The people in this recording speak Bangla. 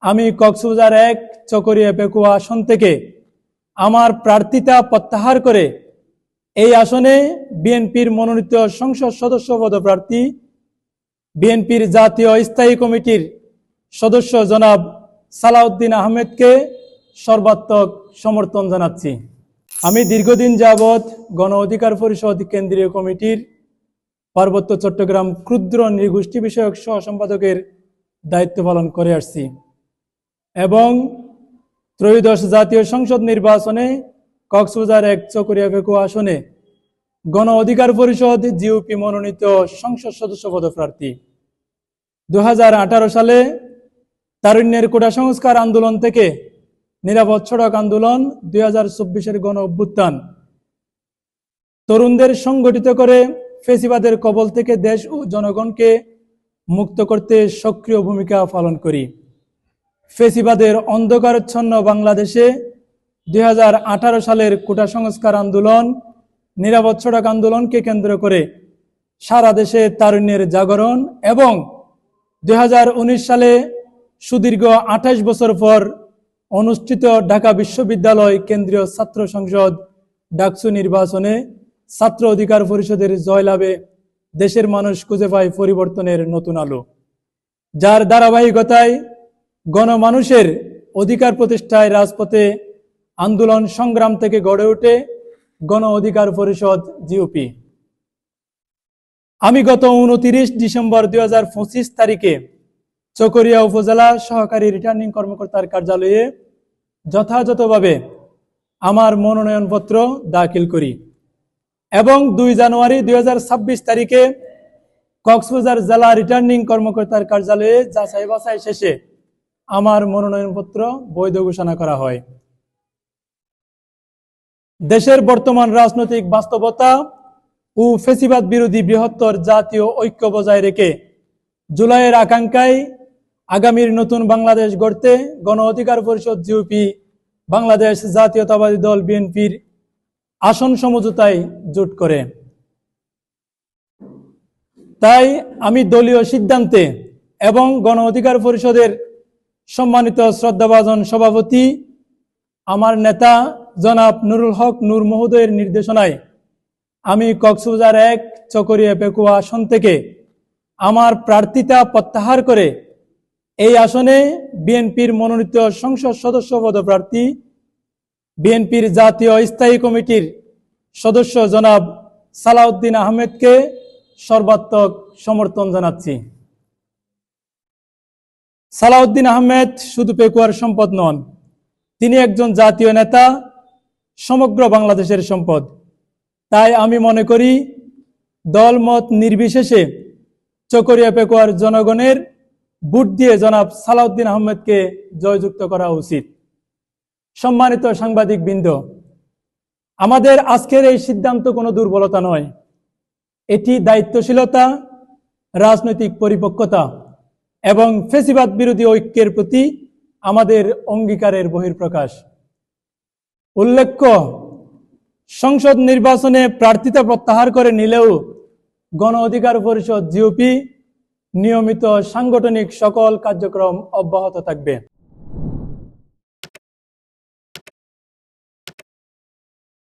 আমি কক্সবাজার 1 চকরিয়া পেকুয়া আসন থেকে আমার প্রার্থিতা প্রত্যাহার করে এই আসনে বিএনপির মনোনীত সংসদ সদস্য পদপ্রার্থী বিএনপির জাতীয় স্থায়ী কমিটির সদস্য জনাব সালাউদ্দিন আহমেদকে সর্বাত্মক সমর্থন জানাচ্ছি। আমি দীর্ঘদিন যাবৎ গণ অধিকার পরিষদ কেন্দ্রীয় কমিটির পার্বত্য চট্টগ্রাম ক্ষুদ্র নৃগোষ্ঠী বিষয়ক সহ সম্পাদকের দায়িত্ব পালন করে আসছি এবং ত্রয়োদশ জাতীয় সংসদ নির্বাচনে কক্সবাজার 1 চকরিয়া পেকুয়া আসনে গণ অধিকার পরিষদ জিওপি মনোনীত সংসদ সদস্য পদপ্রার্থী। 2018 সালে তারুণ্যের কোটা সংস্কার আন্দোলন থেকে নিরাপদ সড়ক আন্দোলন, 2024-এর গণ অভ্যুত্থান, তরুণদের সংগঠিত করে ফেসিবাদের কবল থেকে দেশ ও জনগণকে মুক্ত করতে সক্রিয় ভূমিকা পালন করি। ফেসিবাদের অন্ধকারচ্ছন্ন বাংলাদেশে 2018 সালের কোটা সংস্কার আন্দোলন, নিরাপদ সড়ক আন্দোলনকে কেন্দ্র করে সারা দেশে তারুণ্যের জাগরণ এবং 2019 সালে সুদীর্ঘ 28 বছর পর অনুষ্ঠিত ঢাকা বিশ্ববিদ্যালয় কেন্দ্রীয় ছাত্র সংসদ ডাকসু নির্বাচনে ছাত্র অধিকার পরিষদের জয়লাভে দেশের মানুষ খুঁজে পায় পরিবর্তনের নতুন আলো, যার ধারাবাহিকতায় গণমানুষের অধিকার প্রতিষ্ঠায় রাজপথে আন্দোলন সংগ্রাম থেকে গড়ে ওঠে গণ অধিকার পরিষদ জিওপি। আমি গত 29 ডিসেম্বর 2025 তারিখে চকরিয়া উপজেলা সহকারী রিটার্নিং কর্মকর্তার কার্যালয়ে যথাযথভাবে আমার মনোনয়নপত্র দাখিল করি এবং 2 জানুয়ারি 2026 তারিখে কক্সবাজার জেলা রিটার্নিং কর্মকর্তার কার্যালয়ে যাচাই বাছাই শেষে আমার মনোনয়নপত্র বৈধ ঘোষণা করা হয়। দেশের বর্তমান রাজনৈতিক বাস্তবতা ও ফেসিবাদ বিরোধী বৃহত্তর জাতীয় ঐক্য বজায় রেখে জুলাইয়ের আকাঙ্ক্ষায় আগামীর নতুন বাংলাদেশ গড়তে গণ অধিকার পরিষদ জিওপি বাংলাদেশ জাতীয়তাবাদী দল বিএনপির আসন সমঝোতায় জোট করে। তাই আমি দলীয় সিদ্ধান্তে এবং গণ অধিকার পরিষদের সম্মানিত শ্রদ্ধাভাজন সভাপতি আমার নেতা জনাব নুরুল হক নূর মহোদয়ের নির্দেশনায় আমি কক্সবাজার 1 চকরিয়া পেকুয়া আসন থেকে আমার প্রার্থিতা প্রত্যাহার করে এই আসনে বিএনপির মনোনীত সংসদ সদস্য পদপ্রার্থী বিএনপির জাতীয় স্থায়ী কমিটির সদস্য জনাব সালাউদ্দিন আহমেদকে সর্বাত্মক সমর্থন জানাচ্ছি। সালাউদ্দিন আহমেদ শুধু পেকুয়ার সম্পদ নন, তিনি একজন জাতীয় নেতা, সমগ্র বাংলাদেশের সম্পদ। তাই আমি মনে করি দলমত নির্বিশেষে চকরিয়া পেকুয়ার জনগণের ভোট দিয়ে জনাব সালাউদ্দিন আহমেদকে জয়যুক্ত করা উচিত। সম্মানিত সাংবাদিক বৃন্দ, আমাদের আজকের এই সিদ্ধান্ত কোনো দুর্বলতা নয়, এটি দায়িত্বশীলতা, রাজনৈতিক পরিপক্কতা এবং ফেসিবাদ বিরোধী ঐক্যের প্রতি আমাদের অঙ্গীকারের বহিঃপ্রকাশ। উল্লেখ্য, সংসদ নির্বাচনে প্রার্থিতা প্রত্যাহার করে নিলেও গণ অধিকার পরিষদ জিওপি নিয়মিত সাংগঠনিক সকল কার্যক্রম অব্যাহত থাকবে।